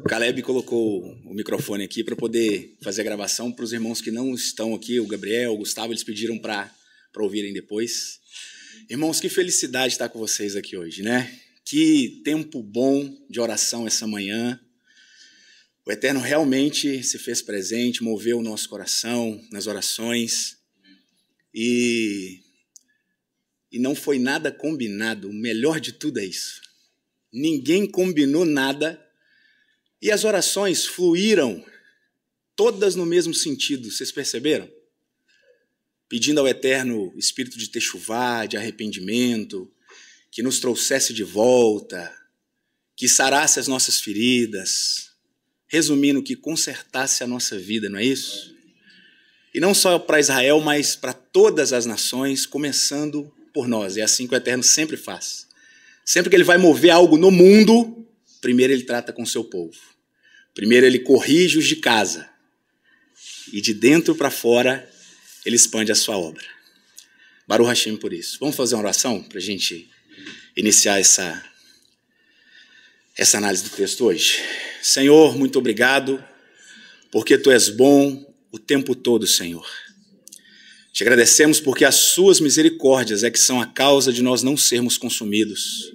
O Caleb colocou o microfone aqui para poder fazer a gravação para os irmãos que não estão aqui, o Gabriel, o Gustavo, eles pediram para ouvirem depois. Irmãos, que felicidade estar com vocês aqui hoje, né? Que tempo bom de oração essa manhã. O Eterno realmente se fez presente, moveu o nosso coração nas orações e não foi nada combinado. O melhor de tudo é isso. Ninguém combinou nada e as orações fluíram todas no mesmo sentido. Vocês perceberam? Pedindo ao Eterno espírito de techuvá, de arrependimento, que nos trouxesse de volta, que sarasse as nossas feridas. Resumindo, que consertasse a nossa vida, não é isso? E não só para Israel, mas para todas as nações, começando por nós. É assim que o Eterno sempre faz. Sempre que ele vai mover algo no mundo, primeiro ele trata com o seu povo. Primeiro ele corrige os de casa. E de dentro para fora, ele expande a sua obra. Baruch Hashem por isso. Vamos fazer uma oração para a gente iniciar essa análise do texto hoje? Senhor, muito obrigado, porque Tu és bom o tempo todo, Senhor. Te agradecemos porque as Suas misericórdias é que são a causa de nós não sermos consumidos.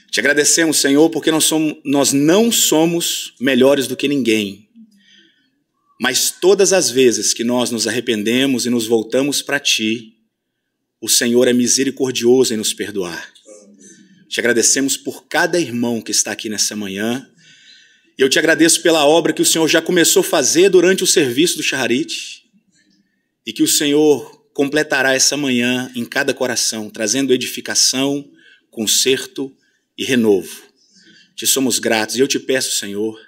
Te agradecemos, Senhor, porque nós não somos melhores do que ninguém. Mas todas as vezes que nós nos arrependemos e nos voltamos para Ti, o Senhor é misericordioso em nos perdoar. Te agradecemos por cada irmão que está aqui nessa manhã. E eu te agradeço pela obra que o Senhor já começou a fazer durante o serviço do Shacharit e que o Senhor completará essa manhã em cada coração, trazendo edificação, conserto e renovo. Te somos gratos e eu te peço, Senhor,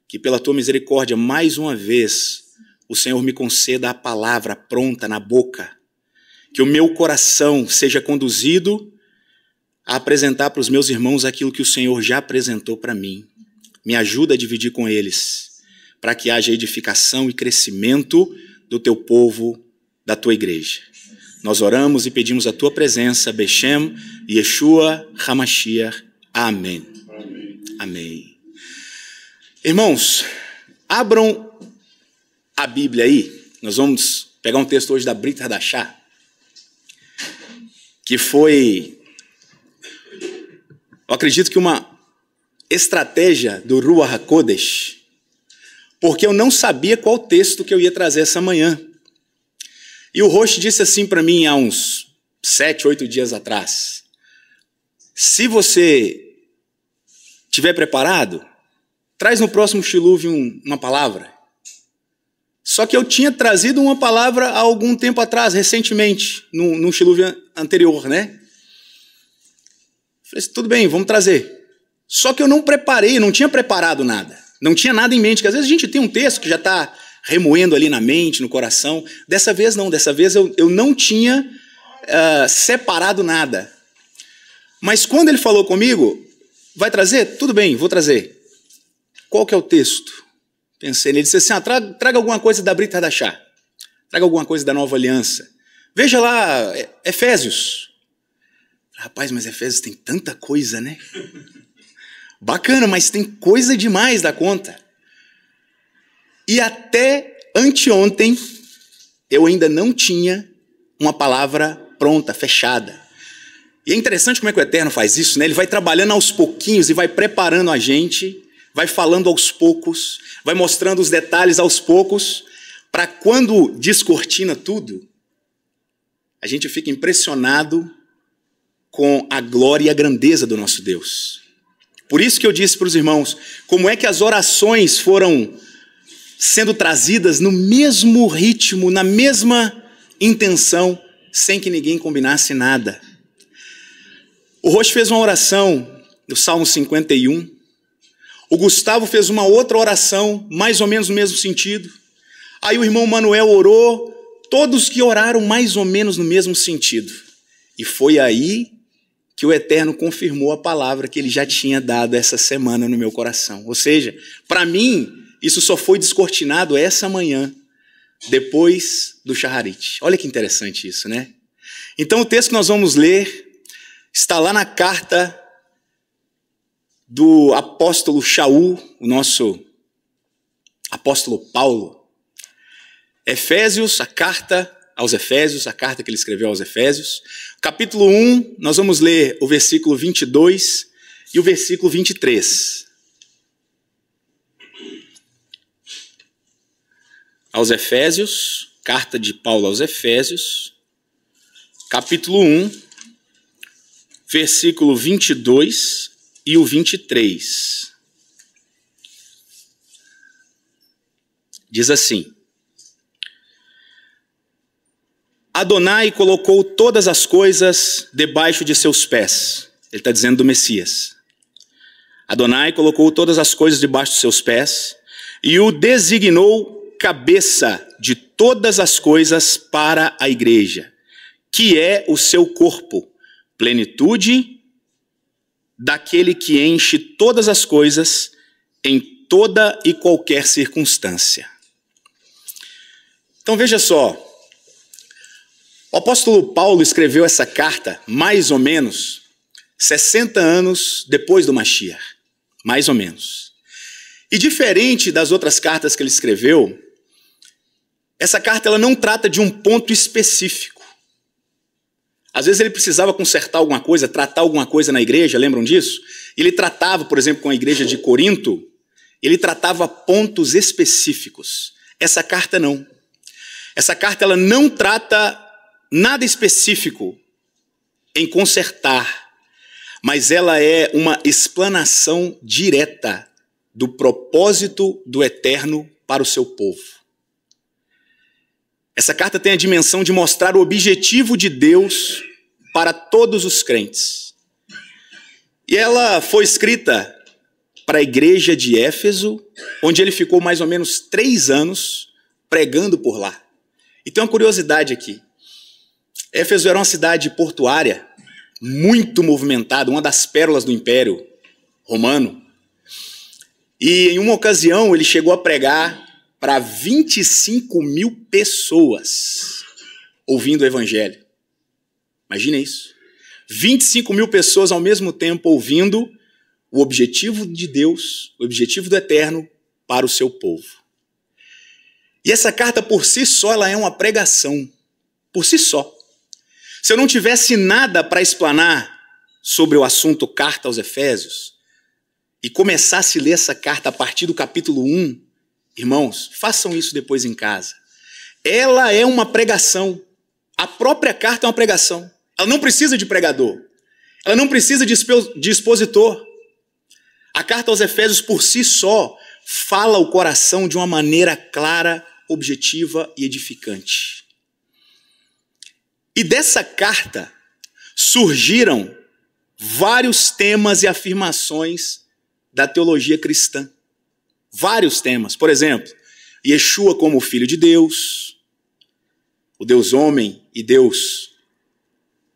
que pela Tua misericórdia, mais uma vez, o Senhor me conceda a palavra pronta na boca, que o meu coração seja conduzido a apresentar para os meus irmãos aquilo que o Senhor já apresentou para mim. Me ajuda a dividir com eles, para que haja edificação e crescimento do Teu povo, da Tua igreja. Nós oramos e pedimos a Tua presença, Beshem, Yeshua, Hamashiach. Amém. Amém. Amém. Irmãos, abram a Bíblia aí. Nós vamos pegar um texto hoje da Brit Hadashah, que foi, eu acredito que uma estratégia do Ruach HaKodesh, porque eu não sabia qual texto que eu ia trazer essa manhã. E o Rosh disse assim para mim há uns 7, 8 dias atrás: se você estiver preparado, traz no próximo Shiluv uma palavra. Só que eu tinha trazido uma palavra há algum tempo atrás, recentemente, no Shiluv anterior, né? Falei assim, tudo bem, vamos trazer. Só que eu não preparei, não tinha preparado nada. Não tinha nada em mente, porque às vezes a gente tem um texto que já está remoendo ali na mente, no coração. Dessa vez não, dessa vez eu não tinha separado nada. Mas quando ele falou comigo, vai trazer? Tudo bem, vou trazer. Qual que é o texto? Pensei nele, disse assim, traga alguma coisa da Brit Hadashah, traga alguma coisa da Nova Aliança. Veja lá, Efésios. Rapaz, mas Efésios tem tanta coisa, né? Bacana, mas tem coisa demais da conta. E até anteontem, eu ainda não tinha uma palavra pronta, fechada. E é interessante como é que o Eterno faz isso, né? Ele vai trabalhando aos pouquinhos e vai preparando a gente, vai falando aos poucos, vai mostrando os detalhes aos poucos, para quando descortina tudo, a gente fica impressionado com a glória e a grandeza do nosso Deus. Por isso que eu disse para os irmãos, como é que as orações foram sendo trazidas no mesmo ritmo, na mesma intenção, sem que ninguém combinasse nada. O Rosh fez uma oração no Salmo 51, o Gustavo fez uma outra oração, mais ou menos no mesmo sentido, aí o irmão Manuel orou, todos que oraram mais ou menos no mesmo sentido. E foi aí que o Eterno confirmou a palavra que ele já tinha dado essa semana no meu coração. Ou seja, para mim, isso só foi descortinado essa manhã, depois do Shacharit. Olha que interessante isso, né? Então o texto que nós vamos ler está lá na carta do apóstolo Shaul, o nosso apóstolo Paulo. Efésios, a carta aos Efésios, a carta que ele escreveu aos Efésios. Capítulo 1, nós vamos ler o versículo 22 e o versículo 23. Aos Efésios, carta de Paulo aos Efésios, capítulo 1, versículo 22 e o 23. Diz assim: Adonai colocou todas as coisas debaixo de seus pés. Ele está dizendo do Messias. Adonai colocou todas as coisas debaixo de seus pés e o designou cabeça de todas as coisas para a igreja, que é o seu corpo, plenitude daquele que enche todas as coisas em toda e qualquer circunstância. Então veja só, o apóstolo Paulo escreveu essa carta mais ou menos 60 anos depois do Mashiach, mais ou menos. E diferente das outras cartas que ele escreveu, essa carta ela não trata de um ponto específico. Às vezes ele precisava consertar alguma coisa, tratar alguma coisa na igreja, lembram disso? Ele tratava, por exemplo, com a igreja de Corinto, ele tratava pontos específicos. Essa carta não. Essa carta ela não trata nada específico em consertar, mas ela é uma explanação direta do propósito do Eterno para o seu povo. Essa carta tem a dimensão de mostrar o objetivo de Deus para todos os crentes. E ela foi escrita para a igreja de Éfeso, onde ele ficou mais ou menos 3 anos pregando por lá. E tem uma curiosidade aqui. Éfeso era uma cidade portuária, muito movimentada, uma das pérolas do Império Romano. E em uma ocasião ele chegou a pregar para 25 mil pessoas ouvindo o evangelho. Imagina isso. 25 mil pessoas ao mesmo tempo ouvindo o objetivo de Deus, o objetivo do Eterno para o seu povo. E essa carta por si só, ela é uma pregação. Por si só. Se eu não tivesse nada para explanar sobre o assunto carta aos Efésios e começasse a ler essa carta a partir do capítulo 1, irmãos, façam isso depois em casa. Ela é uma pregação. A própria carta é uma pregação. Ela não precisa de pregador. Ela não precisa de expositor. A carta aos Efésios por si só fala o coração de uma maneira clara, objetiva e edificante. E dessa carta surgiram vários temas e afirmações da teologia cristã. Vários temas. Por exemplo, Yeshua como o Filho de Deus, o Deus homem e Deus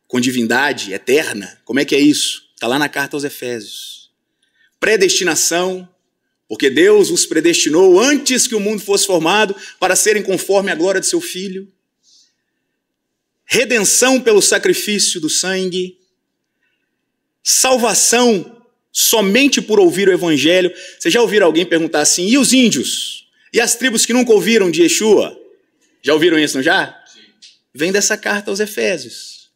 com divindade eterna. Como é que é isso? Está lá na carta aos Efésios. Predestinação, porque Deus os predestinou antes que o mundo fosse formado para serem conforme a glória de seu Filho. Redenção pelo sacrifício do sangue. Salvação somente por ouvir o evangelho. Vocês já ouviram alguém perguntar assim, e os índios? E as tribos que nunca ouviram de Yeshua? Já ouviram isso, não já? Sim. Vem dessa carta aos Efésios.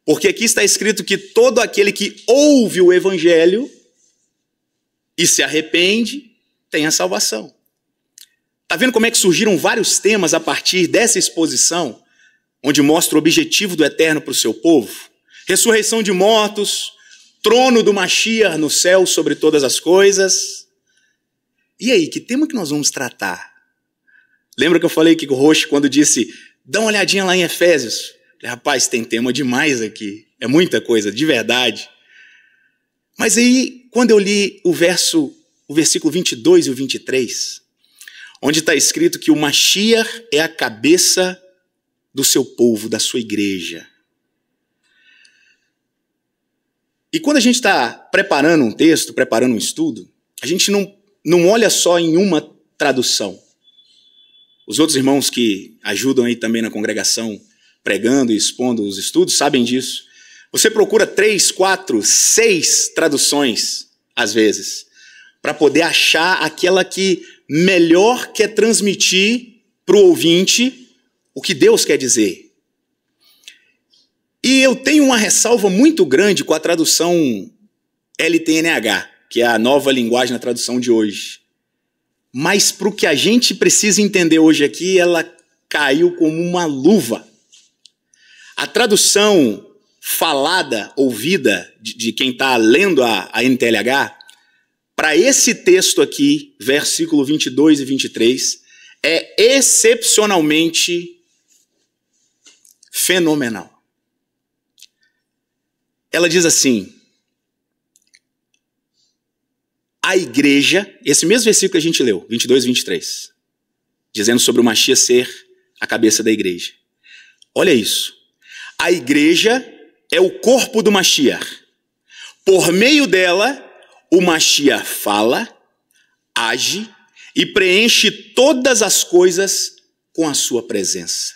Porque aqui está escrito que todo aquele que ouve o evangelho e se arrepende, tem a salvação. Está vendo como é que surgiram vários temas a partir dessa exposição, onde mostra o objetivo do Eterno para o seu povo? Ressurreição de mortos, trono do Mashiach no céu sobre todas as coisas. E aí, que tema que nós vamos tratar? Lembra que eu falei que o Roche, quando disse, dá uma olhadinha lá em Efésios? Rapaz, tem tema demais aqui. É muita coisa, de verdade. Mas aí, quando eu li o versículo 22 e o 23, onde está escrito que o Mashiach é a cabeça do seu povo, da sua igreja. E quando a gente está preparando um texto, preparando um estudo, a gente não olha só em uma tradução. Os outros irmãos que ajudam aí também na congregação pregando e expondo os estudos sabem disso. Você procura 3, 4, 6 traduções, às vezes, para poder achar aquela que melhor quer transmitir para o ouvinte o que Deus quer dizer. E eu tenho uma ressalva muito grande com a tradução LTNH, que é a nova linguagem na tradução de hoje. Mas para o que a gente precisa entender hoje aqui, ela caiu como uma luva. A tradução falada, ouvida, de quem está lendo a NTLH, para esse texto aqui, versículo 22 e 23, é excepcionalmente fenomenal. Ela diz assim: a igreja, esse mesmo versículo que a gente leu, 22 e 23, dizendo sobre o Mashiach ser a cabeça da igreja. Olha isso. A igreja é o corpo do Mashiach. Por meio dela, o Mashiach fala, age e preenche todas as coisas com a sua presença.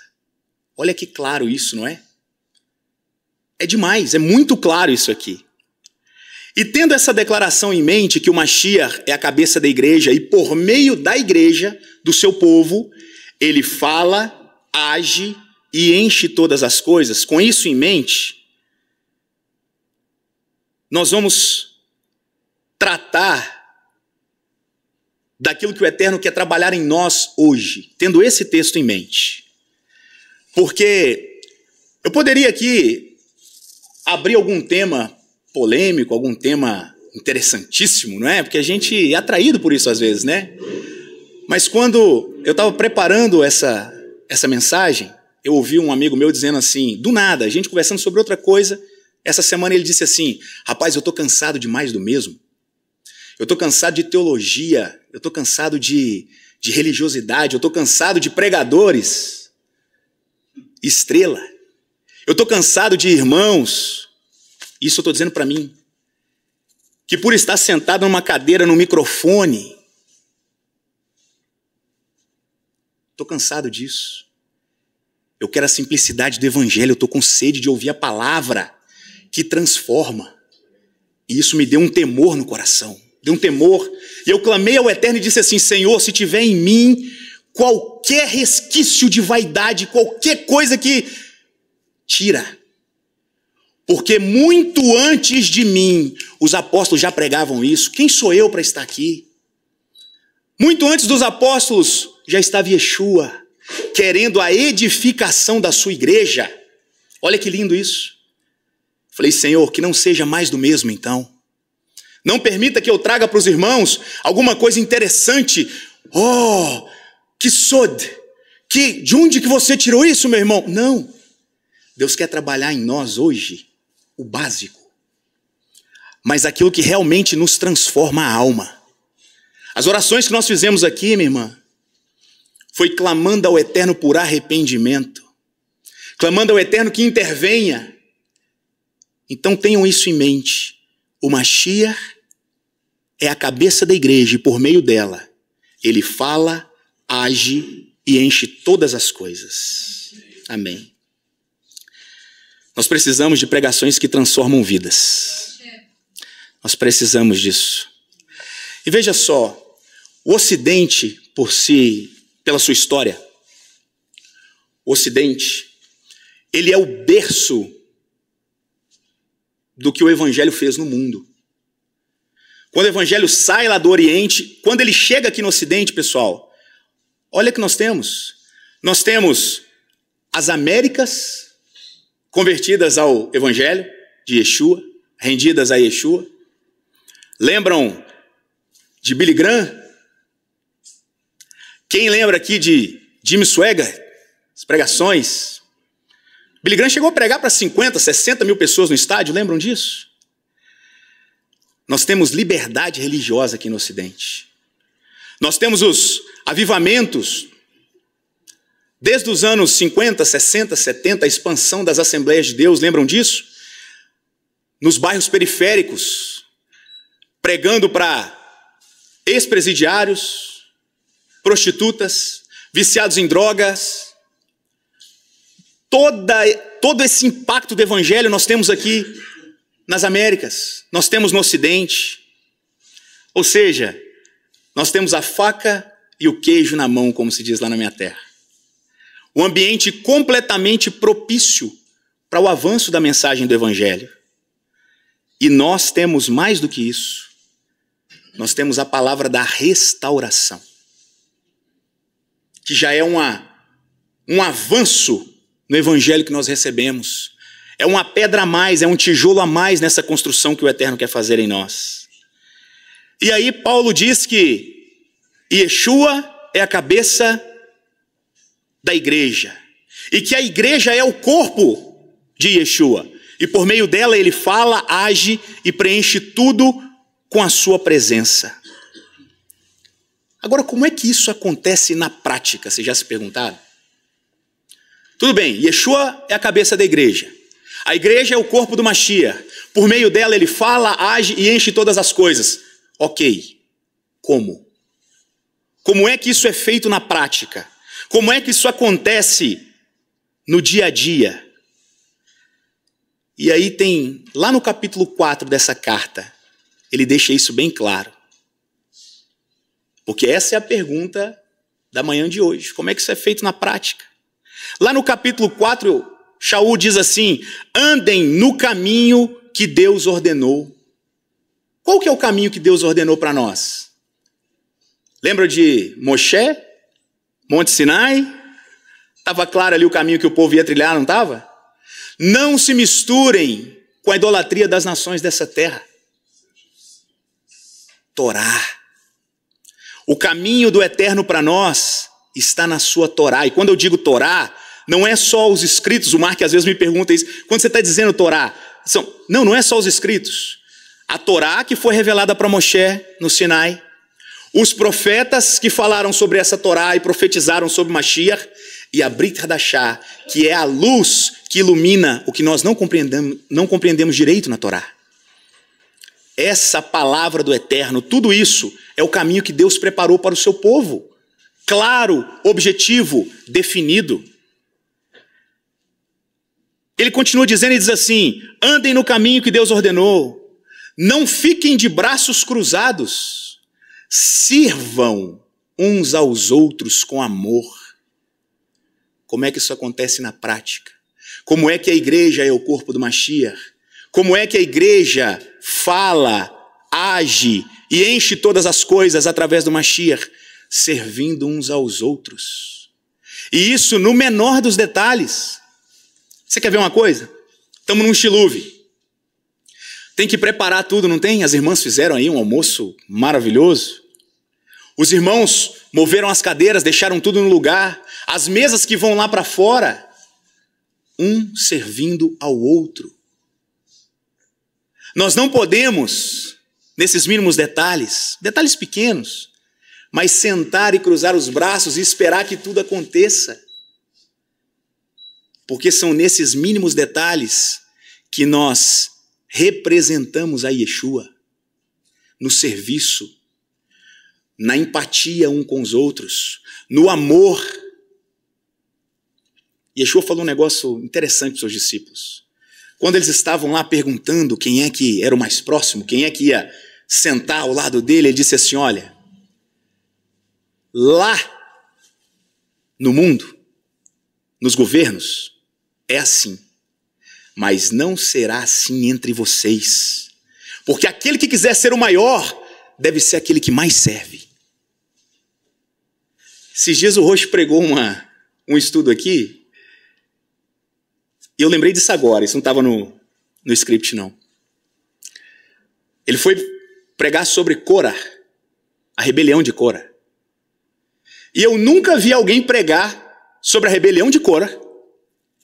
Olha que claro isso, não é? É demais, é muito claro isso aqui. E tendo essa declaração em mente, que o Mashiach é a cabeça da igreja, e por meio da igreja, do seu povo, ele fala, age e enche todas as coisas, com isso em mente, nós vamos tratar daquilo que o Eterno quer trabalhar em nós hoje, tendo esse texto em mente. Porque eu poderia aqui abrir algum tema polêmico, algum tema interessantíssimo, não é? Porque a gente é atraído por isso às vezes, né? Mas quando eu estava preparando essa mensagem, eu ouvi um amigo meu dizendo assim, do nada, a gente conversando sobre outra coisa, essa semana ele disse assim: rapaz, eu estou cansado de mais do mesmo. Eu estou cansado de teologia, eu estou cansado de religiosidade, eu estou cansado de pregadores, estrela. Eu estou cansado de irmãos, isso eu estou dizendo para mim, que por estar sentado numa cadeira, num microfone, estou cansado disso. Eu quero a simplicidade do evangelho, eu estou com sede de ouvir a palavra que transforma. E isso me deu um temor no coração, deu um temor. E eu clamei ao Eterno e disse assim: Senhor, se tiver em mim qualquer resquício de vaidade, qualquer coisa que tira. Porque muito antes de mim, os apóstolos já pregavam isso. Quem sou eu para estar aqui? Muito antes dos apóstolos, já estava Yeshua, querendo a edificação da sua igreja. Olha que lindo isso. Falei: Senhor, que não seja mais do mesmo então. Não permita que eu traga para os irmãos alguma coisa interessante. Oh, que sod, de onde que você tirou isso, meu irmão? Não. Deus quer trabalhar em nós hoje o básico, mas aquilo que realmente nos transforma a alma. As orações que nós fizemos aqui, minha irmã, foi clamando ao Eterno por arrependimento, clamando ao Eterno que intervenha. Então tenham isso em mente. O Mashiach é a cabeça da igreja e por meio dela, ele fala, age e enche todas as coisas. Amém. Nós precisamos de pregações que transformam vidas. Nós precisamos disso. E veja só, o Ocidente, pela sua história, o Ocidente, ele é o berço do que o Evangelho fez no mundo. Quando o Evangelho sai lá do Oriente, quando ele chega aqui no Ocidente, pessoal, olha o que nós temos. Nós temos as Américas convertidas ao Evangelho de Yeshua, rendidas a Yeshua. Lembram de Billy Graham? Quem lembra aqui de Jim Swaggart? As pregações. Billy Graham chegou a pregar para 50, 60 mil pessoas no estádio, lembram disso? Nós temos liberdade religiosa aqui no Ocidente. Nós temos os avivamentos. Desde os anos 50, 60, 70, a expansão das Assembleias de Deus, lembram disso? Nos bairros periféricos, pregando para ex-presidiários, prostitutas, viciados em drogas, todo esse impacto do evangelho nós temos aqui nas Américas, nós temos no Ocidente. Ou seja, nós temos a faca e o queijo na mão, como se diz lá na minha terra. Um ambiente completamente propício para o avanço da mensagem do evangelho. E nós temos mais do que isso. Nós temos a palavra da restauração, que já é um avanço no evangelho que nós recebemos. É uma pedra a mais, é um tijolo a mais nessa construção que o Eterno quer fazer em nós. E aí Paulo diz que Yeshua é a cabeça da igreja, e que a igreja é o corpo de Yeshua, e por meio dela ele fala, age e preenche tudo com a sua presença. Agora, como é que isso acontece na prática? Vocês já se perguntaram? Tudo bem, Yeshua é a cabeça da igreja. A igreja é o corpo do Mashiach. Por meio dela ele fala, age e enche todas as coisas. Ok. Como? Como é que isso é feito na prática? Como é que isso acontece no dia a dia? E aí tem, lá no capítulo 4 dessa carta, ele deixa isso bem claro. Porque essa é a pergunta da manhã de hoje. Como é que isso é feito na prática? Lá no capítulo 4, Shaul diz assim: andem no caminho que Deus ordenou. Qual que é o caminho que Deus ordenou para nós? Lembra de Moshe? Monte Sinai? Estava claro ali o caminho que o povo ia trilhar, não estava? Não se misturem com a idolatria das nações dessa terra. Torá. O caminho do Eterno para nós está na sua Torá. E quando eu digo Torá, não é só os escritos. O Mark às vezes me pergunta isso. Quando você está dizendo Torá, não é só os escritos. A Torá que foi revelada para Moshe no Sinai. Os profetas que falaram sobre essa Torá e profetizaram sobre Mashiach. E a Brit Hadashah, que é a luz que ilumina o que nós não compreendemos direito na Torá. Essa palavra do Eterno, tudo isso é o caminho que Deus preparou para o seu povo. Claro, objetivo, definido. Ele continua dizendo e diz assim: andem no caminho que Deus ordenou. Não fiquem de braços cruzados. Sirvam uns aos outros com amor. Como é que isso acontece na prática? Como é que a igreja é o corpo do Mashiach? Como é que a igreja fala, age e enche todas as coisas através do Mashiach? Servindo uns aos outros. E isso no menor dos detalhes. Você quer ver uma coisa? Estamos num Shiluve. Tem que preparar tudo, não tem? As irmãs fizeram aí um almoço maravilhoso. Os irmãos moveram as cadeiras, deixaram tudo no lugar. As mesas que vão lá para fora, um servindo ao outro. Nós não podemos, nesses mínimos detalhes pequenos, mas sentar e cruzar os braços e esperar que tudo aconteça. Porque são nesses mínimos detalhes que nós representamos a Yeshua, no serviço, na empatia um com os outros, no amor. Yeshua falou um negócio interessante para os seus discípulos. Quando eles estavam lá perguntando quem é que era o mais próximo, quem é que ia sentar ao lado dele, ele disse assim: olha, lá no mundo, nos governos, é assim, mas não será assim entre vocês, porque aquele que quiser ser o maior, deve ser aquele que mais serve. Esses dias o Roxo pregou um estudo aqui, e eu lembrei disso agora, isso não estava no script não. Ele foi pregar sobre Cora, a rebelião de Cora. E eu nunca vi alguém pregar sobre a rebelião de Cora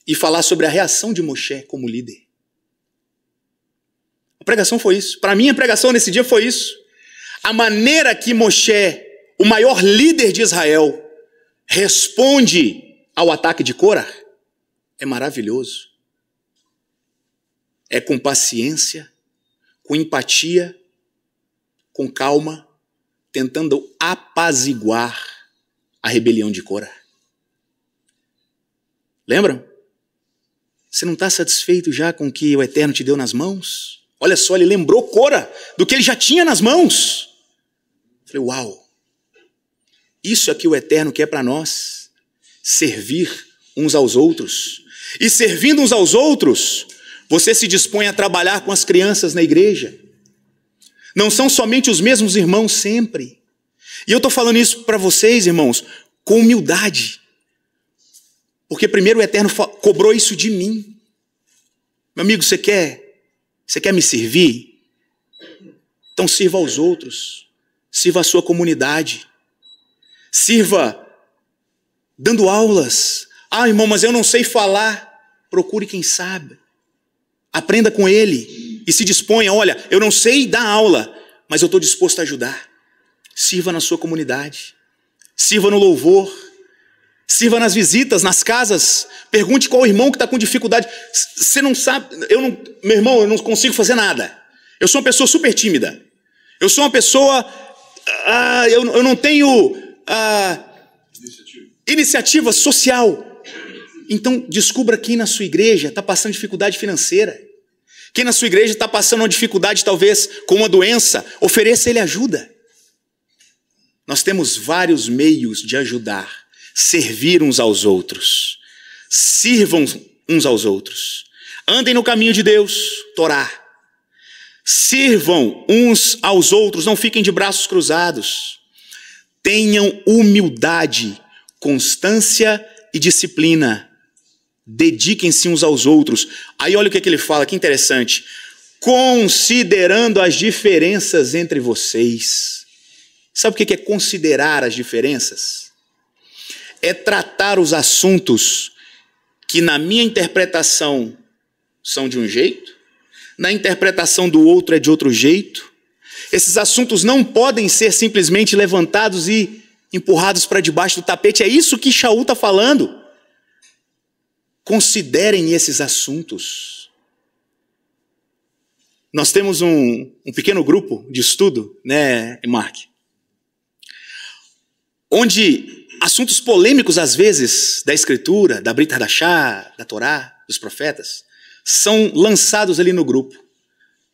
e falar sobre a reação de Moshe como líder. A pregação foi isso. Para mim, a pregação nesse dia foi isso. A maneira que Moshe, o maior líder de Israel, responde ao ataque de Cora é maravilhoso. É com paciência, com empatia, com calma, tentando apaziguar a rebelião de Cora. Lembram? Você não está satisfeito já com o que o Eterno te deu nas mãos? Olha só, ele lembrou Cora do que ele já tinha nas mãos. Eu falei, uau, isso é que o Eterno quer para nós, servir uns aos outros. E servindo uns aos outros, você se dispõe a trabalhar com as crianças na igreja. Não são somente os mesmos irmãos sempre. E eu estou falando isso para vocês, irmãos, com humildade. Porque primeiro o Eterno cobrou isso de mim. Meu amigo, você quer me servir? Então sirva aos outros. Sirva a sua comunidade. Sirva dando aulas. Ah, irmão, mas eu não sei falar. Procure quem sabe. Aprenda com ele. E se disponha, olha, eu não sei dar aula, mas eu estou disposto a ajudar. Sirva na sua comunidade. Sirva no louvor. Sirva nas visitas, nas casas. Pergunte qual irmão que está com dificuldade. Você não sabe, meu irmão, eu não consigo fazer nada. Eu sou uma pessoa super tímida. Eu sou uma pessoa, eu não tenho iniciativa social. Então, descubra quem na sua igreja está passando dificuldade financeira. Quem na sua igreja está passando uma dificuldade, talvez, com uma doença. Ofereça ele ajuda. Nós temos vários meios de ajudar. Servir uns aos outros. Sirvam uns aos outros. Andem no caminho de Deus, Torá. Sirvam uns aos outros, não fiquem de braços cruzados. Tenham humildade, constância e disciplina. Dediquem-se uns aos outros. Aí olha o que ele fala, que interessante. Considerando as diferenças entre vocês. Sabe o que é considerar as diferenças? É tratar os assuntos que na minha interpretação são de um jeito, na interpretação do outro é de outro jeito. Esses assuntos não podem ser simplesmente levantados e empurrados para debaixo do tapete. É isso que Shaul está falando. Considerem esses assuntos. Nós temos um pequeno grupo de estudo, né, Mark? Onde assuntos polêmicos, às vezes, da Escritura, da Brit Hadashah, da Torá, dos profetas, são lançados ali no grupo.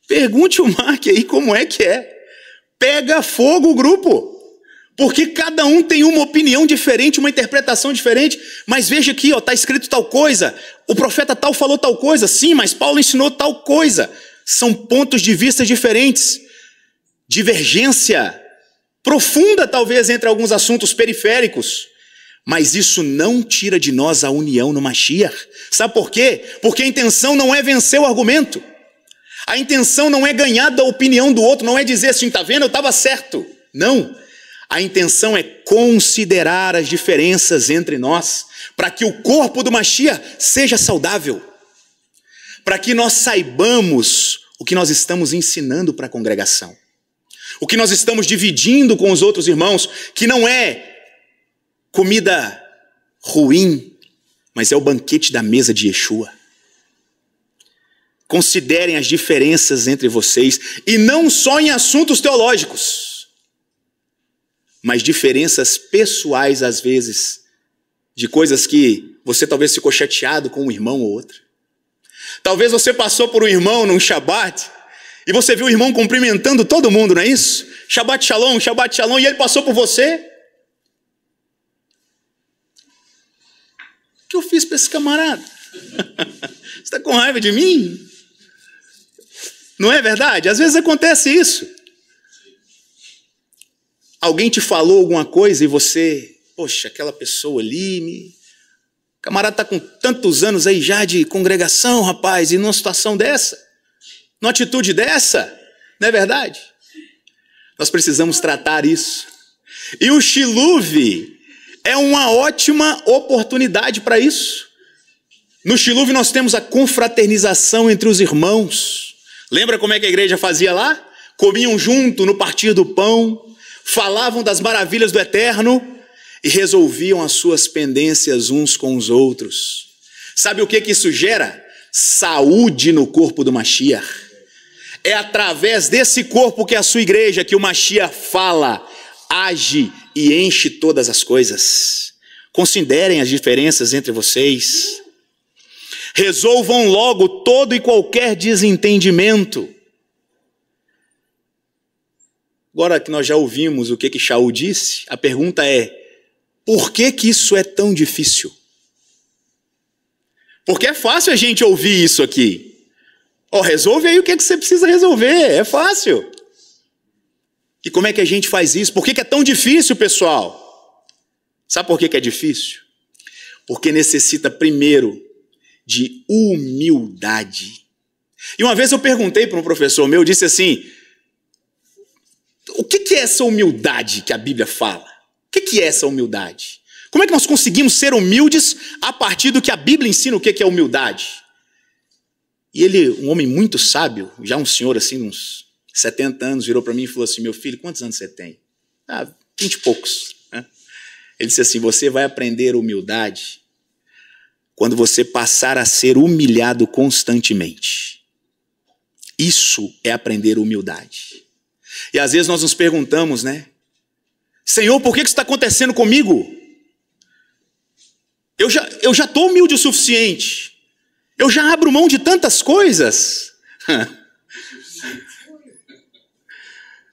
Pergunte o Mark aí como é que é. Pega fogo o grupo. Porque cada um tem uma opinião diferente, uma interpretação diferente. Mas veja aqui, está escrito tal coisa. O profeta tal falou tal coisa. Sim, mas Paulo ensinou tal coisa. São pontos de vista diferentes. Divergência profunda, talvez, entre alguns assuntos periféricos. Mas isso não tira de nós a união no Mashiach. Sabe por quê? Porque a intenção não é vencer o argumento. A intenção não é ganhar da opinião do outro, não é dizer assim, tá vendo, eu estava certo. Não. A intenção é considerar as diferenças entre nós, para que o corpo do Mashiach seja saudável. Para que nós saibamos o que nós estamos ensinando para a congregação. O que nós estamos dividindo com os outros irmãos, que não é comida ruim, mas é o banquete da mesa de Yeshua. Considerem as diferenças entre vocês, e não só em assuntos teológicos, mas diferenças pessoais às vezes, de coisas que você talvez ficou chateado com um irmão ou outro. Talvez você passou por um irmão num Shabat, e você viu o irmão cumprimentando todo mundo, não é isso? Shabbat Shalom, e ele passou por você. O que eu fiz para esse camarada? Você está com raiva de mim? Não é verdade? Às vezes acontece isso. Alguém te falou alguma coisa e você, poxa, aquela pessoa ali, o camarada está com tantos anos aí já de congregação, rapaz, e numa situação dessa, numa atitude dessa, não é verdade? Nós precisamos tratar isso. E o Shiluv é uma ótima oportunidade para isso. No Shiluv nós temos a confraternização entre os irmãos. Lembra como é que a igreja fazia lá? Comiam junto no partir do pão, falavam das maravilhas do Eterno e resolviam as suas pendências uns com os outros. Sabe o que isso gera? Saúde no corpo do Mashiach. É através desse corpo que a sua igreja, que o Mashiach fala, age e enche todas as coisas. Considerem as diferenças entre vocês. Resolvam logo todo e qualquer desentendimento. Agora que nós já ouvimos o que Shaul disse, a pergunta é: por que isso é tão difícil? Porque é fácil a gente ouvir isso aqui. Resolve aí o que você precisa resolver, é fácil. E como é que a gente faz isso? Por que é tão difícil, pessoal? Sabe por que é difícil? Porque necessita primeiro de humildade. E uma vez eu perguntei para um professor meu, disse assim: o que é essa humildade que a Bíblia fala? O que é essa humildade? Como é que nós conseguimos ser humildes a partir do que a Bíblia ensina o que é humildade? E ele, um homem muito sábio, já um senhor assim, uns 70 anos, virou para mim e falou assim: meu filho, quantos anos você tem? 20 e poucos. Né? Ele disse assim: você vai aprender humildade quando você passar a ser humilhado constantemente. Isso é aprender humildade. E às vezes nós nos perguntamos, né? Senhor, por que isso está acontecendo comigo? Eu já estou humilde o suficiente. Eu já abro mão de tantas coisas.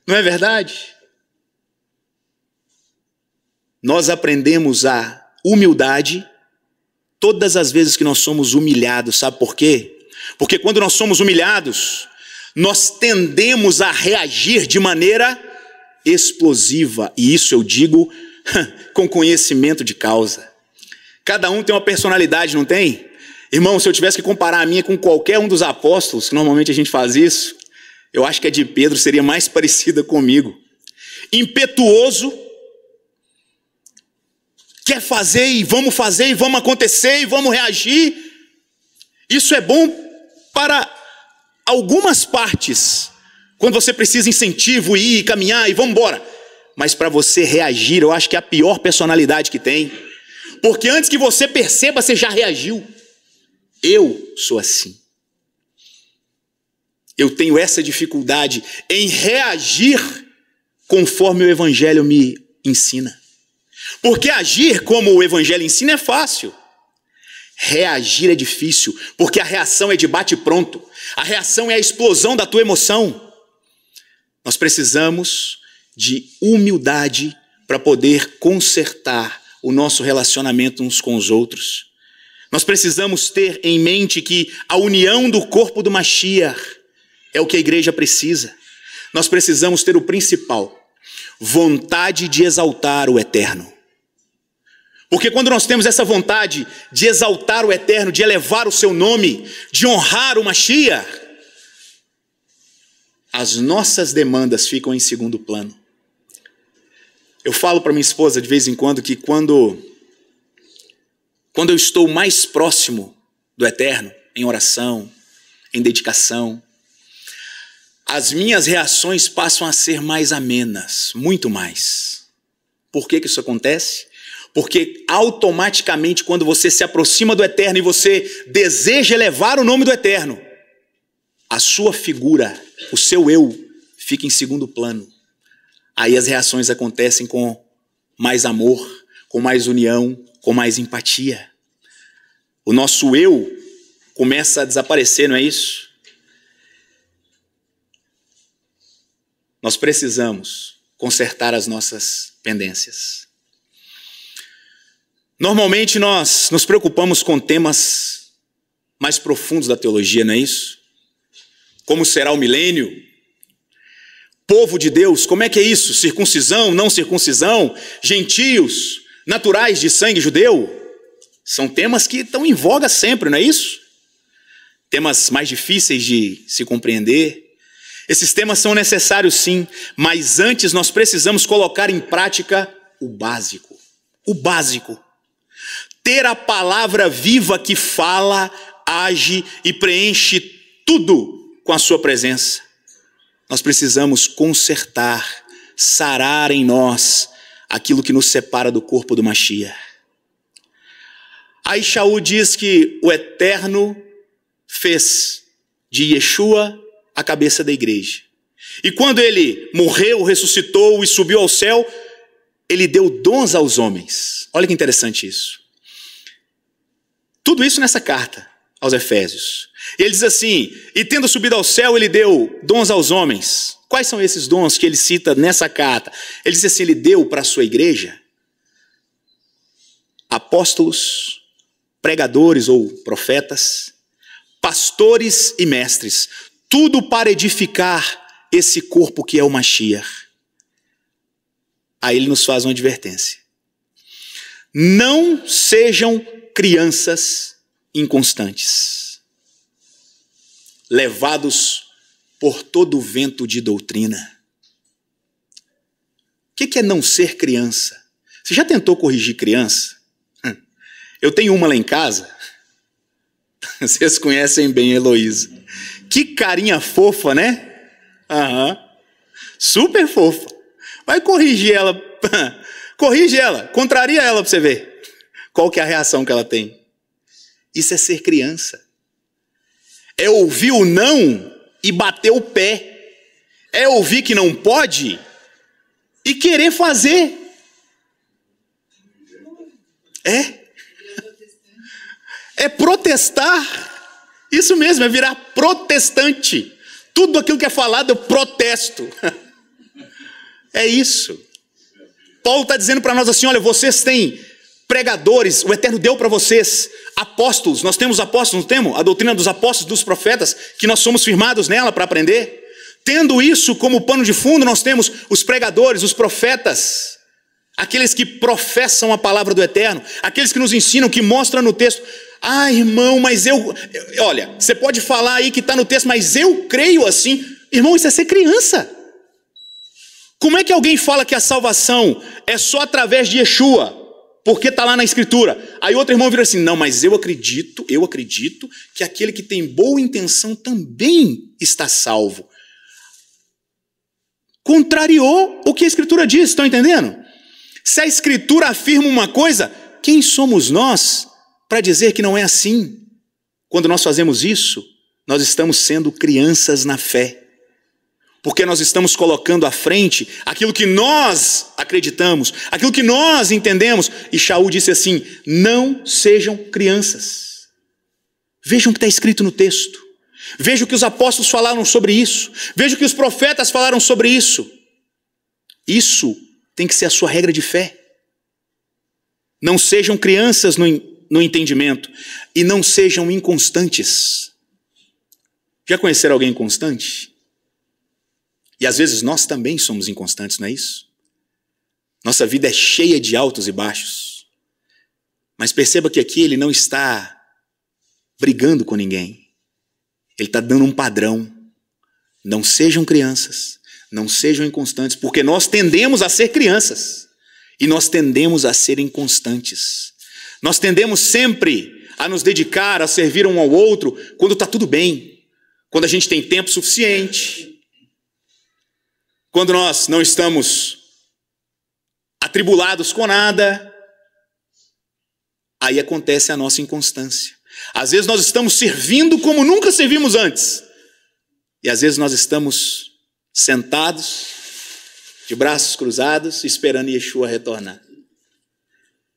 Não é verdade? Nós aprendemos a humildade todas as vezes que nós somos humilhados. Sabe por quê? Porque quando nós somos humilhados, nós tendemos a reagir de maneira explosiva. E isso eu digo com conhecimento de causa. Cada um tem uma personalidade, não tem? Irmão, se eu tivesse que comparar a minha com qualquer um dos apóstolos, que normalmente a gente faz isso, eu acho que a de Pedro seria mais parecida comigo. Impetuoso, quer fazer e vamos acontecer e vamos reagir. Isso é bom para algumas partes, quando você precisa incentivo, ir, caminhar e vamos embora. Mas para você reagir, eu acho que é a pior personalidade que tem. Porque antes que você perceba, você já reagiu. Eu sou assim. Eu tenho essa dificuldade em reagir conforme o Evangelho me ensina. Porque agir como o Evangelho ensina é fácil. Reagir é difícil, porque a reação é de bate-pronto. A reação é a explosão da tua emoção. Nós precisamos de humildade para poder consertar o nosso relacionamento uns com os outros. Nós precisamos ter em mente que a união do corpo do Mashiach é o que a igreja precisa. Nós precisamos ter o principal: vontade de exaltar o eterno. Porque quando nós temos essa vontade de exaltar o eterno, de elevar o seu nome, de honrar o Mashiach, as nossas demandas ficam em segundo plano. Eu falo para minha esposa de vez em quando que quando eu estou mais próximo do eterno, em oração, em dedicação, as minhas reações passam a ser mais amenas, muito mais. Por que isso acontece? Porque automaticamente quando você se aproxima do eterno e você deseja elevar o nome do eterno, a sua figura, o seu eu, fica em segundo plano. Aí as reações acontecem com mais amor, com mais união, com mais empatia. O nosso eu começa a desaparecer, não é isso? Nós precisamos consertar as nossas pendências. Normalmente nós nos preocupamos com temas mais profundos da teologia, não é isso? Como será o milênio? Povo de Deus, como é que é isso? Circuncisão, não circuncisão? Gentios, naturais de sangue judeu? São temas que estão em voga sempre, não é isso? Temas mais difíceis de se compreender. Esses temas são necessários sim, mas antes nós precisamos colocar em prática o básico. O básico. Ter a palavra viva que fala, age e preenche tudo com a sua presença. Nós precisamos consertar, sarar em nós aquilo que nos separa do corpo do Mashiach. Aí Shaul diz que o Eterno fez de Yeshua a cabeça da igreja. E quando ele morreu, ressuscitou e subiu ao céu, ele deu dons aos homens. Olha que interessante isso. Tudo isso nessa carta. aos Efésios. Ele diz assim: e tendo subido ao céu, ele deu dons aos homens. Quais são esses dons que ele cita nessa carta? Ele diz assim: ele deu para a sua igreja apóstolos, pregadores ou profetas, pastores e mestres, tudo para edificar esse corpo que é o Mashiach. Aí ele nos faz uma advertência: não sejam crianças inconstantes, levados por todo o vento de doutrina. O que é não ser criança? Você já tentou corrigir criança? Eu tenho uma lá em casa. Vocês conhecem bem a Heloísa. Que carinha fofa, né? Aham. Super fofa. Vai corrigir ela. Corrige ela. Contraria ela para você ver qual que é a reação que ela tem. Isso é ser criança. É ouvir o não e bater o pé. É ouvir que não pode e querer fazer. É protestar. Isso mesmo, é virar protestante. Tudo aquilo que é falado eu protesto. É isso. Paulo está dizendo para nós assim: olha, vocês têm pregadores, o Eterno deu para vocês apóstolos. Nós temos apóstolos, não temos? A doutrina dos apóstolos, dos profetas, que nós somos firmados nela para aprender. Tendo isso como pano de fundo, nós temos os pregadores, os profetas, aqueles que professam a palavra do Eterno, aqueles que nos ensinam, que mostram no texto. Ah, irmão, mas olha, você pode falar aí que está no texto, mas eu creio assim. Irmão, isso é ser criança. Como é que alguém fala que a salvação é só através de Yeshua, porque está lá na Escritura? Aí outro irmão vira assim: não, mas eu acredito que aquele que tem boa intenção também está salvo. Contrariou o que a Escritura diz, estão entendendo? Se a Escritura afirma uma coisa, quem somos nós para dizer que não é assim? Quando nós fazemos isso, nós estamos sendo crianças na fé. Porque nós estamos colocando à frente aquilo que nós acreditamos, aquilo que nós entendemos. E Shaul disse assim: não sejam crianças. Vejam o que está escrito no texto. Vejam o que os apóstolos falaram sobre isso. Vejam o que os profetas falaram sobre isso. Isso tem que ser a sua regra de fé. Não sejam crianças no entendimento. E não sejam inconstantes. Já conheceram alguém inconstante? E às vezes nós também somos inconstantes, não é isso? Nossa vida é cheia de altos e baixos. Mas perceba que aqui ele não está brigando com ninguém. Ele está dando um padrão. Não sejam crianças, não sejam inconstantes, porque nós tendemos a ser crianças e nós tendemos a ser inconstantes. Nós tendemos sempre a nos dedicar, a servir um ao outro quando está tudo bem, quando a gente tem tempo suficiente, quando nós não estamos atribulados com nada. Aí acontece a nossa inconstância. Às vezes nós estamos servindo como nunca servimos antes. E às vezes nós estamos sentados, de braços cruzados, esperando Yeshua retornar.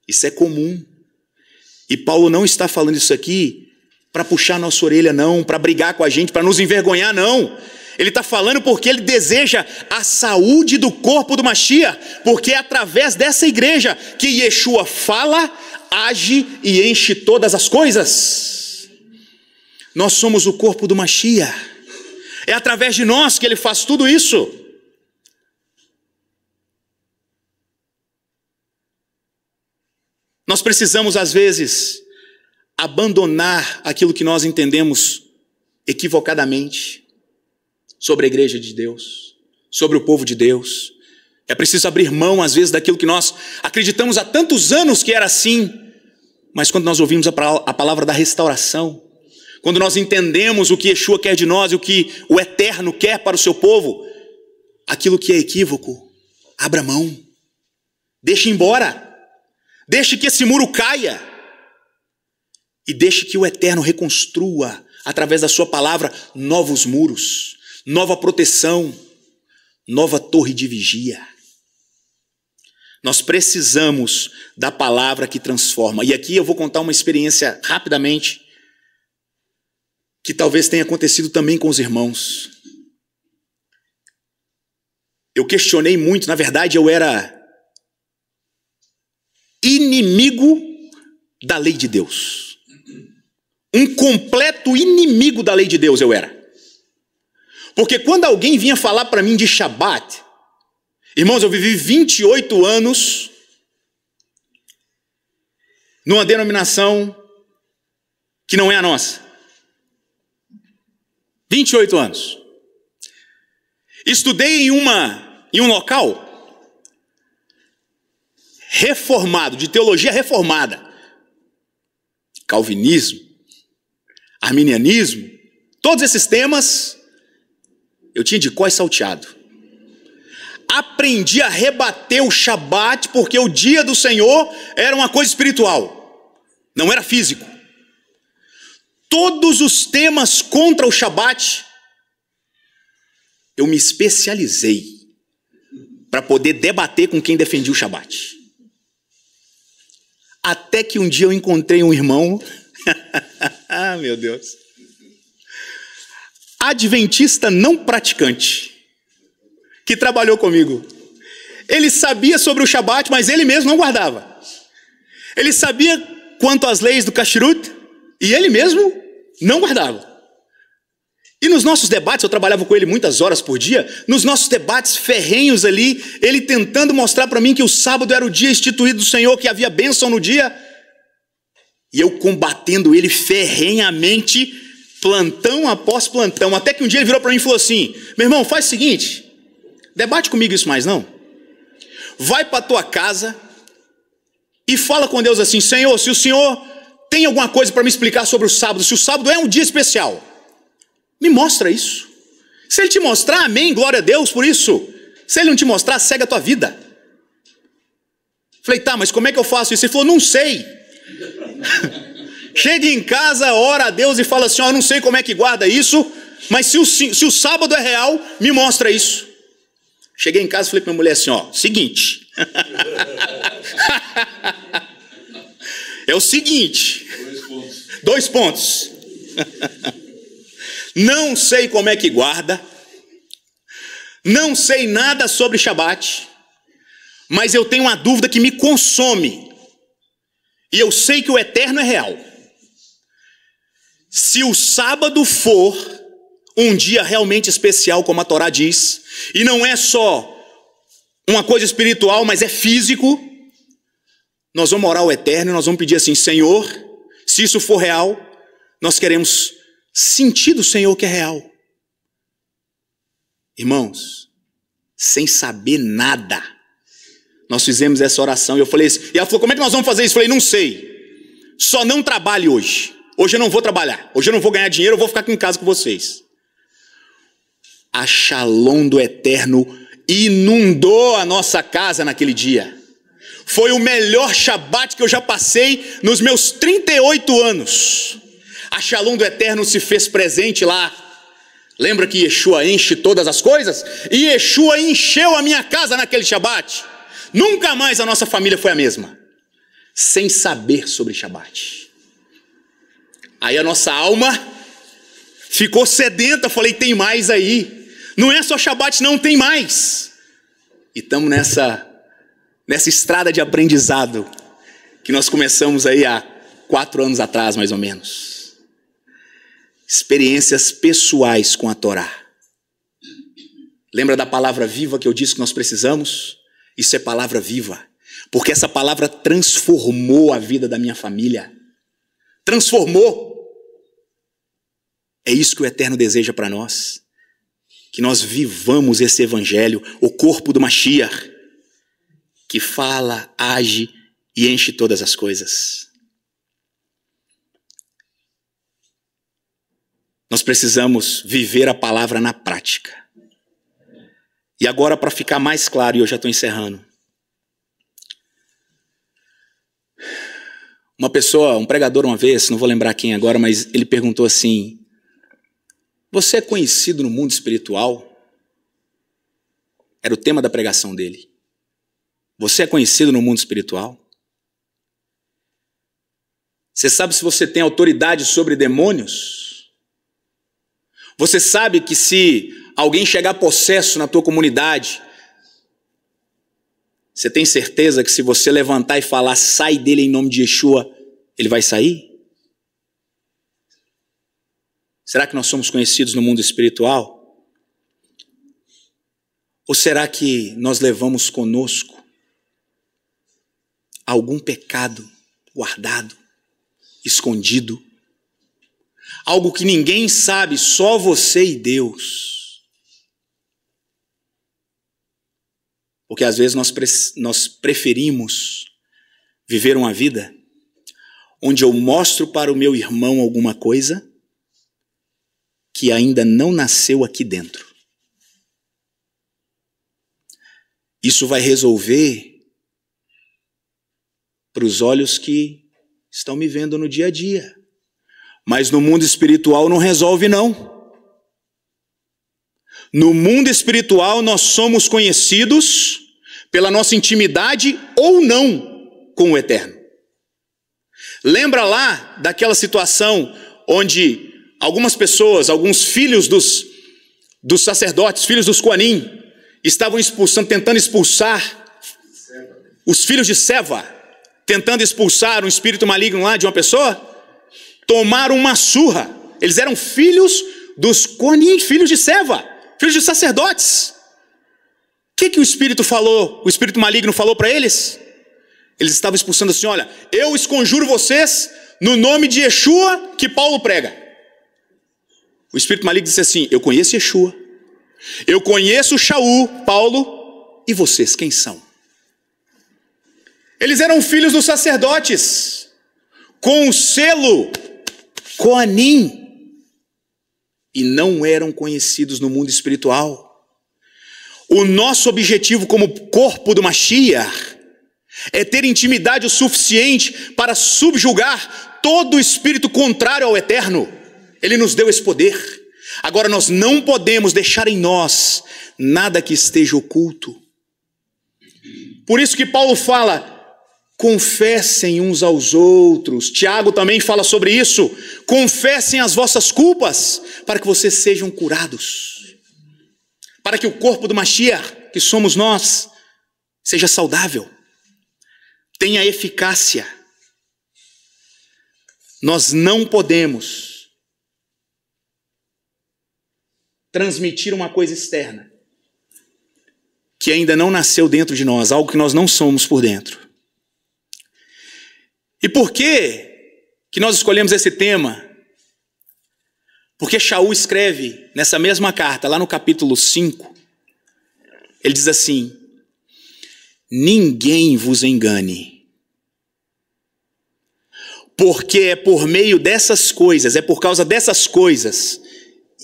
Isso é comum. E Paulo não está falando isso aqui para puxar nossa orelha, não, para brigar com a gente, para nos envergonhar, não. Ele está falando porque ele deseja a saúde do corpo do Mashiach, porque é através dessa igreja que Yeshua fala, age e enche todas as coisas. Nós somos o corpo do Mashiach. É através de nós que ele faz tudo isso. Nós precisamos, às vezes, abandonar aquilo que nós entendemos equivocadamente sobre a igreja de Deus, sobre o povo de Deus. É preciso abrir mão, às vezes, daquilo que nós acreditamos há tantos anos que era assim, mas quando nós ouvimos a palavra da restauração, quando nós entendemos o que Yeshua quer de nós e o que o Eterno quer para o seu povo, aquilo que é equívoco, abra mão, deixe embora, deixe que esse muro caia e deixe que o Eterno reconstrua, através da sua palavra, novos muros, nova proteção, nova torre de vigia. Nós precisamos da palavra que transforma. E aqui eu vou contar uma experiência rapidamente. que talvez tenha acontecido também com os irmãos. Eu questionei muito, na verdade eu era inimigo da lei de Deus. Um completo inimigo da lei de Deus eu era. Porque quando alguém vinha falar para mim de Shabat, irmãos, eu vivi 28 anos numa denominação que não é a nossa. 28 anos. Estudei em um local reformado, de teologia reformada. Calvinismo, arminianismo, todos esses temas eu tinha de cós salteado. Aprendi a rebater o Shabat, porque o dia do Senhor era uma coisa espiritual, não era físico. Todos os temas contra o Shabat, eu me especializei para poder debater com quem defendia o Shabat. Até que um dia eu encontrei um irmão, ah, meu Deus, adventista não praticante, que trabalhou comigo. Ele sabia sobre o Shabat, mas ele mesmo não guardava. Ele sabia quanto às leis do Kashrut, e ele mesmo não guardava. E nos nossos debates, eu trabalhava com ele muitas horas por dia, nos nossos debates ferrenhos ali, ele tentando mostrar para mim que o sábado era o dia instituído do Senhor, que havia bênção no dia, e eu combatendo ele ferrenhamente, plantão após plantão, até que um dia ele virou para mim e falou assim: meu irmão, faz o seguinte, debate comigo isso mais não, vai para a tua casa e fala com Deus assim: Senhor, se o Senhor tem alguma coisa para me explicar sobre o sábado, se o sábado é um dia especial, me mostra isso. Se ele te mostrar, amém, glória a Deus por isso. Se ele não te mostrar, segue a tua vida. Falei, tá, mas como é que eu faço isso? Ele falou, não sei. Chega em casa, ora a Deus e fala assim: ó, eu não sei como é que guarda isso, mas se o sábado é real, me mostra isso. Cheguei em casa e falei para minha mulher assim: ó, seguinte. É o seguinte. 2 pontos. Não sei como é que guarda, não sei nada sobre Shabat, mas eu tenho uma dúvida que me consome, e eu sei que o eterno é real. Se o sábado for um dia realmente especial, como a Torá diz, e não é só uma coisa espiritual, mas é físico, nós vamos orar ao eterno e nós vamos pedir assim: Senhor, se isso for real, nós queremos sentir do Senhor que é real. Irmãos, sem saber nada, nós fizemos essa oração e eu falei assim, e ela falou: como é que nós vamos fazer isso? Eu falei: não sei, só não trabalhe hoje. Hoje eu não vou trabalhar, hoje eu não vou ganhar dinheiro, eu vou ficar aqui em casa com vocês. A Shalom do Eterno inundou a nossa casa naquele dia. Foi o melhor Shabat que eu já passei nos meus 38 anos. A Shalom do Eterno se fez presente lá. Lembra que Yeshua enche todas as coisas? E Yeshua encheu a minha casa naquele Shabat. Nunca mais a nossa família foi a mesma, sem saber sobre Shabat. Aí a nossa alma ficou sedenta. Falei: tem mais aí. Não é só Shabat, não, tem mais. E estamos nessa estrada de aprendizado que nós começamos aí há 4 anos atrás, mais ou menos. Experiências pessoais com a Torá. Lembra da palavra viva que eu disse que nós precisamos? Isso é palavra viva, porque essa palavra transformou a vida da minha família. Transformou. É isso que o Eterno deseja para nós, que nós vivamos esse evangelho, o corpo do Mashiach, que fala, age e enche todas as coisas. Nós precisamos viver a palavra na prática. E agora, para ficar mais claro, e eu já estou encerrando. Uma pessoa, um pregador uma vez, não vou lembrar quem agora, mas ele perguntou assim: você é conhecido no mundo espiritual? Era o tema da pregação dele. Você é conhecido no mundo espiritual? Você sabe se você tem autoridade sobre demônios? Você sabe que se alguém chegar possesso na tua comunidade, você tem certeza que se você levantar e falar, sai dele em nome de Yeshua, ele vai sair? Será que nós somos conhecidos no mundo espiritual? Ou será que nós levamos conosco algum pecado guardado, escondido? Algo que ninguém sabe, só você e Deus. Porque às vezes nós preferimos viver uma vida onde eu mostro para o meu irmão alguma coisa que ainda não nasceu aqui dentro. Isso vai resolver para os olhos que estão me vendo no dia a dia. Mas no mundo espiritual não resolve, não. No mundo espiritual nós somos conhecidos pela nossa intimidade ou não com o Eterno. Lembra lá daquela situação onde algumas pessoas, alguns filhos dos sacerdotes, filhos dos Coanim, estavam tentando expulsar os filhos de Seva, tentando expulsar um espírito maligno lá de uma pessoa? Tomaram uma surra. Eles eram filhos dos Coanim, filhos de Seva, filhos de sacerdotes. O que o espírito falou, o espírito maligno falou para eles? Eles estavam expulsando assim, olha, eu esconjuro vocês no nome de Yeshua que Paulo prega. O espírito maligno disse assim, eu conheço Yeshua, eu conheço Shaul, Paulo, e vocês quem são? Eles eram filhos dos sacerdotes, com o selo Coanim, e não eram conhecidos no mundo espiritual. O nosso objetivo como corpo do Mashiach é ter intimidade o suficiente para subjugar todo espírito contrário ao Eterno. Ele nos deu esse poder. Agora nós não podemos deixar em nós nada que esteja oculto. Por isso que Paulo fala, confessem uns aos outros. Tiago também fala sobre isso. Confessem as vossas culpas para que vocês sejam curados. Para que o corpo do Mashiach, que somos nós, seja saudável. Tenha eficácia. Nós não podemos transmitir uma coisa externa que ainda não nasceu dentro de nós, algo que nós não somos por dentro. E por que nós escolhemos esse tema? Porque Shaul escreve nessa mesma carta, lá no capítulo 5, ele diz assim, ninguém vos engane, porque é por meio dessas coisas, é por causa dessas coisas,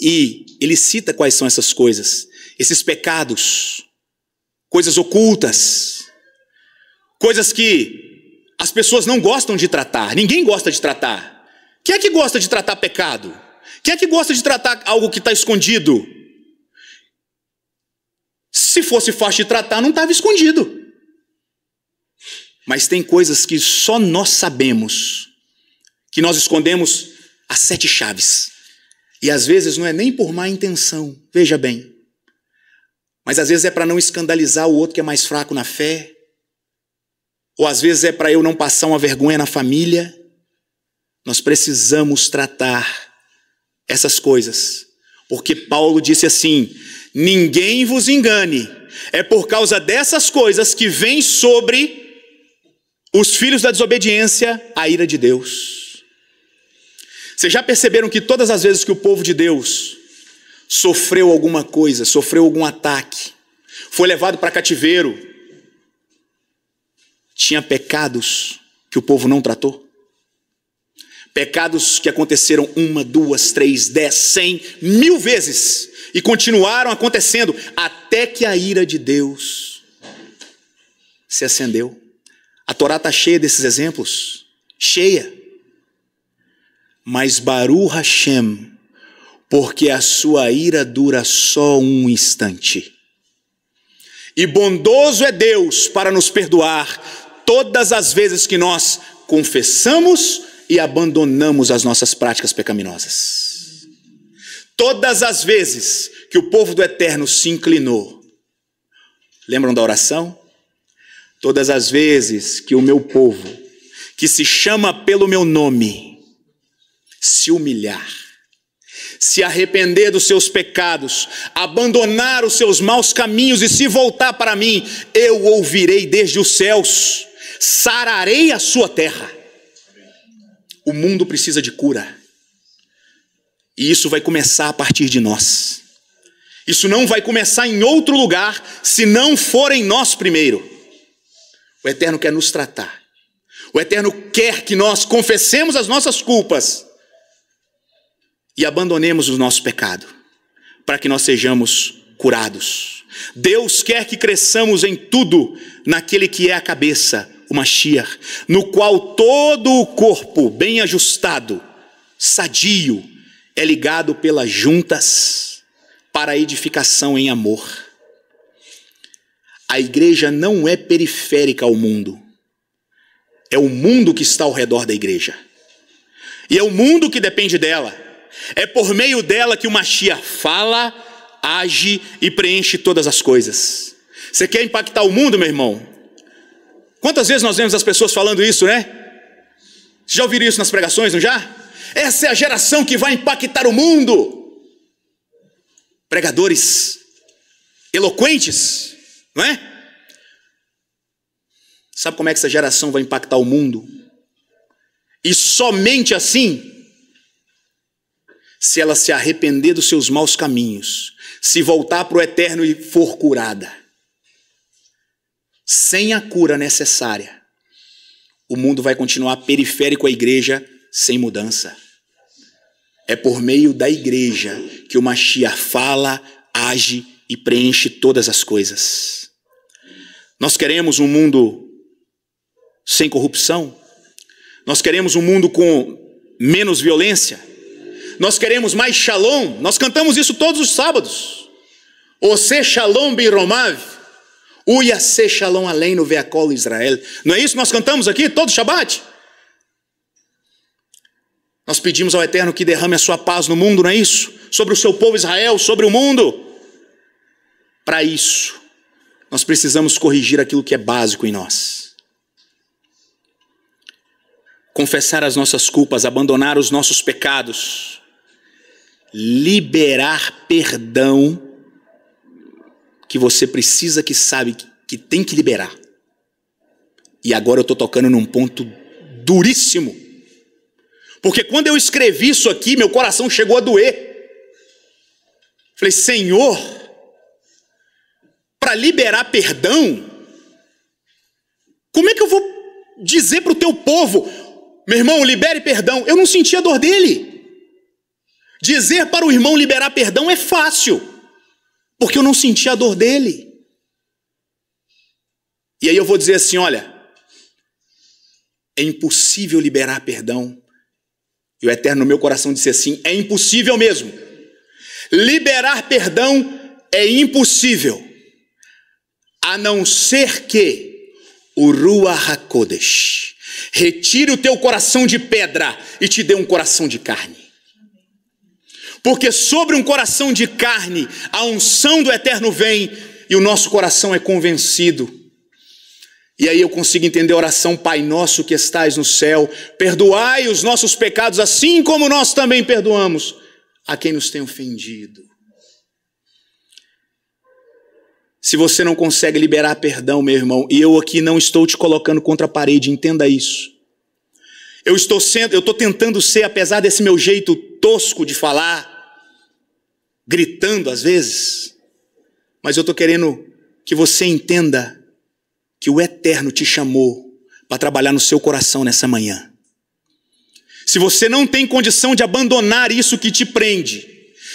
e ele cita quais são essas coisas, esses pecados, coisas ocultas, coisas que as pessoas não gostam de tratar, ninguém gosta de tratar. Quem é que gosta de tratar pecado? Quem é que gosta de tratar algo que está escondido? Se fosse fácil de tratar, não estava escondido. Mas tem coisas que só nós sabemos, que nós escondemos as 7 chaves. E às vezes não é nem por má intenção, veja bem. Mas às vezes é para não escandalizar o outro que é mais fraco na fé. Ou às vezes é para eu não passar uma vergonha na família. Nós precisamos tratar essas coisas. Porque Paulo disse assim, ninguém vos engane. É por causa dessas coisas que vem sobre os filhos da desobediência a ira de Deus. Vocês já perceberam que todas as vezes que o povo de Deus sofreu alguma coisa, sofreu algum ataque, foi levado para cativeiro, tinha pecados que o povo não tratou? Pecados que aconteceram 1, 2, 3, 10, 100, 1000 vezes e continuaram acontecendo até que a ira de Deus se acendeu. A Torá está cheia desses exemplos, cheia. Mas Baruch Hashem, porque a sua ira dura só um instante. E bondoso é Deus para nos perdoar todas as vezes que nós confessamos e abandonamos as nossas práticas pecaminosas. Todas as vezes que o povo do Eterno se inclinou, lembram da oração? Todas as vezes que o meu povo, que se chama pelo meu nome, se humilhar, se arrepender dos seus pecados, abandonar os seus maus caminhos e se voltar para mim, eu ouvirei desde os céus, sararei a sua terra. O mundo precisa de cura. E isso vai começar a partir de nós. Isso não vai começar em outro lugar, se não for em nós primeiro. O Eterno quer nos tratar. O Eterno quer que nós confessemos as nossas culpas e abandonemos o nosso pecado, para que nós sejamos curados. Deus quer que cresçamos em tudo naquele que é a cabeça, o Mashiach, no qual todo o corpo bem ajustado, sadio, é ligado pelas juntas para a edificação em amor. A igreja não é periférica ao mundo. É o mundo que está ao redor da igreja. E é o mundo que depende dela. É por meio dela que o Mashiach fala, age e preenche todas as coisas. Você quer impactar o mundo, meu irmão? Quantas vezes nós vemos as pessoas falando isso, né? Você já ouviram isso nas pregações, não já? Essa é a geração que vai impactar o mundo. Pregadores eloquentes, não é? Sabe como é que essa geração vai impactar o mundo? E somente assim, se ela se arrepender dos seus maus caminhos, se voltar para o Eterno e for curada. Sem a cura necessária, o mundo vai continuar periférico à igreja sem mudança. É por meio da igreja que o Mashiach fala, age e preenche todas as coisas. Nós queremos um mundo sem corrupção. Nós queremos um mundo com menos violência. Nós queremos mais shalom. Nós cantamos isso todos os sábados. Ose shalom ben romav, uyase shalom aleinu ve'akol Israel. Não é isso que nós cantamos aqui todo Shabbat? Nós pedimos ao Eterno que derrame a sua paz no mundo, não é isso? Sobre o seu povo Israel, sobre o mundo. Para isso, nós precisamos corrigir aquilo que é básico em nós. Confessar as nossas culpas, abandonar os nossos pecados, liberar perdão que você precisa, que sabe que tem que liberar. E agora eu estou tocando num ponto duríssimo. Porque quando eu escrevi isso aqui, meu coração chegou a doer. Falei, Senhor, para liberar perdão, como é que eu vou dizer para o teu povo, meu irmão, libere perdão? Eu não senti a dor dele. Dizer para o irmão liberar perdão é fácil, porque eu não senti a dor dele. E aí eu vou dizer assim, olha, é impossível liberar perdão. E o Eterno no meu coração disse assim, é impossível mesmo. Liberar perdão é impossível, a não ser que o Ruach HaKodesh retire o teu coração de pedra e te dê um coração de carne. Porque sobre um coração de carne, a unção do Eterno vem e o nosso coração é convencido. E aí eu consigo entender a oração, Pai nosso que estais no céu, perdoai os nossos pecados, assim como nós também perdoamos a quem nos tem ofendido. Se você não consegue liberar perdão, meu irmão, e eu aqui não estou te colocando contra a parede, entenda isso. Eu estou tentando ser, apesar desse meu jeito tosco de falar, gritando às vezes, mas eu estou querendo que você entenda que o Eterno te chamou para trabalhar no seu coração nessa manhã. Se você não tem condição de abandonar isso que te prende,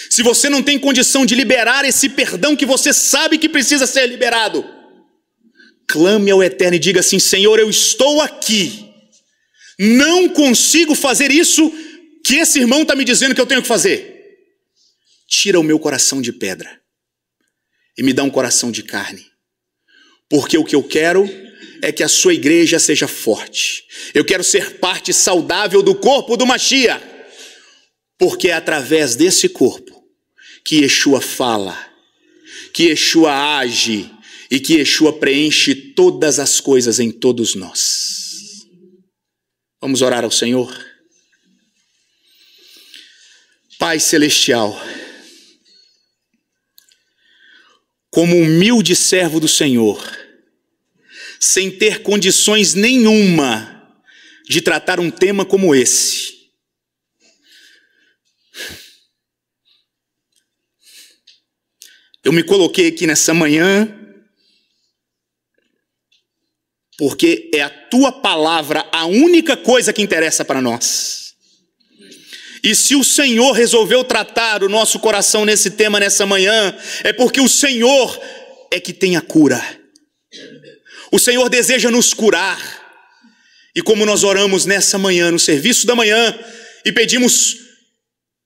se você não tem condição de liberar esse perdão que você sabe que precisa ser liberado, clame ao Eterno e diga assim, Senhor, eu estou aqui, não consigo fazer isso que esse irmão está me dizendo que eu tenho que fazer. Tira o meu coração de pedra e me dá um coração de carne. Porque o que eu quero é que a sua igreja seja forte. Eu quero ser parte saudável do corpo do Mashiach. Porque é através desse corpo que Yeshua fala, que Yeshua age e que Yeshua preenche todas as coisas em todos nós. Vamos orar ao Senhor? Pai Celestial, como humilde servo do Senhor, sem ter condições nenhuma de tratar um tema como esse, eu me coloquei aqui nessa manhã porque é a tua palavra a única coisa que interessa para nós. E se o Senhor resolveu tratar o nosso coração nesse tema nessa manhã, é porque o Senhor é que tem a cura. O Senhor deseja nos curar. E como nós oramos nessa manhã, no serviço da manhã, e pedimos,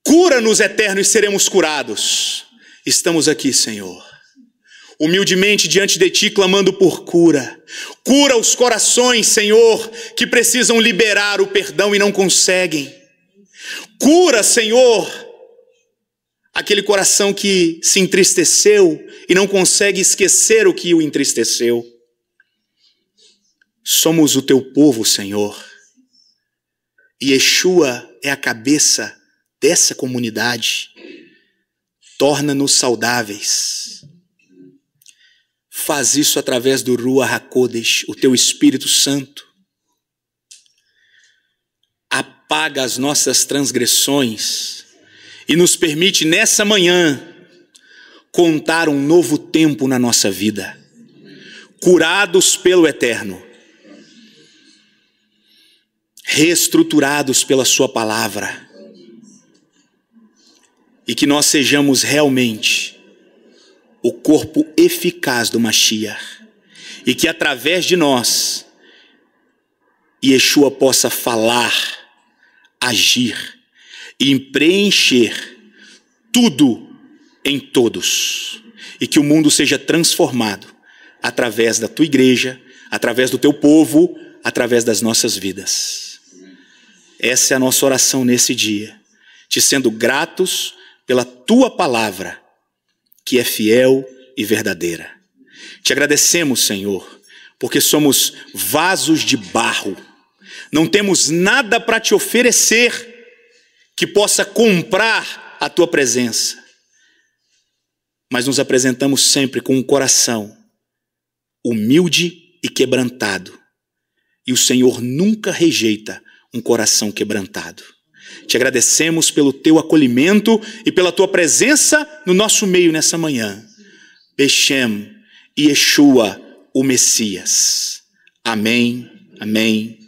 cura-nos, eterno, e seremos curados. Estamos aqui, Senhor, humildemente diante de Ti, clamando por cura. Cura os corações, Senhor, que precisam liberar o perdão e não conseguem. Cura, Senhor, aquele coração que se entristeceu e não consegue esquecer o que o entristeceu. Somos o Teu povo, Senhor, e Yeshua é a cabeça dessa comunidade. Torna-nos saudáveis. Faz isso através do Ruach HaKodesh, o Teu Espírito Santo. Apaga as nossas transgressões e nos permite nessa manhã contar um novo tempo na nossa vida, curados pelo Eterno, reestruturados pela Sua palavra, e que nós sejamos realmente o corpo eficaz do Mashiach, e que através de nós Yeshua possa falar, agir e preencher tudo em todos, e que o mundo seja transformado através da Tua igreja, através do Teu povo, através das nossas vidas. Essa é a nossa oração nesse dia, te sendo gratos pela Tua palavra, que é fiel e verdadeira. Te agradecemos, Senhor, porque somos vasos de barro. Não temos nada para Te oferecer que possa comprar a Tua presença. Mas nos apresentamos sempre com um coração humilde e quebrantado. E o Senhor nunca rejeita um coração quebrantado. Te agradecemos pelo Teu acolhimento e pela Tua presença no nosso meio nessa manhã. Beshem e Yeshua, o Messias. Amém, amém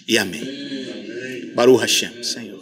e amém. Baruch Hashem, Senhor.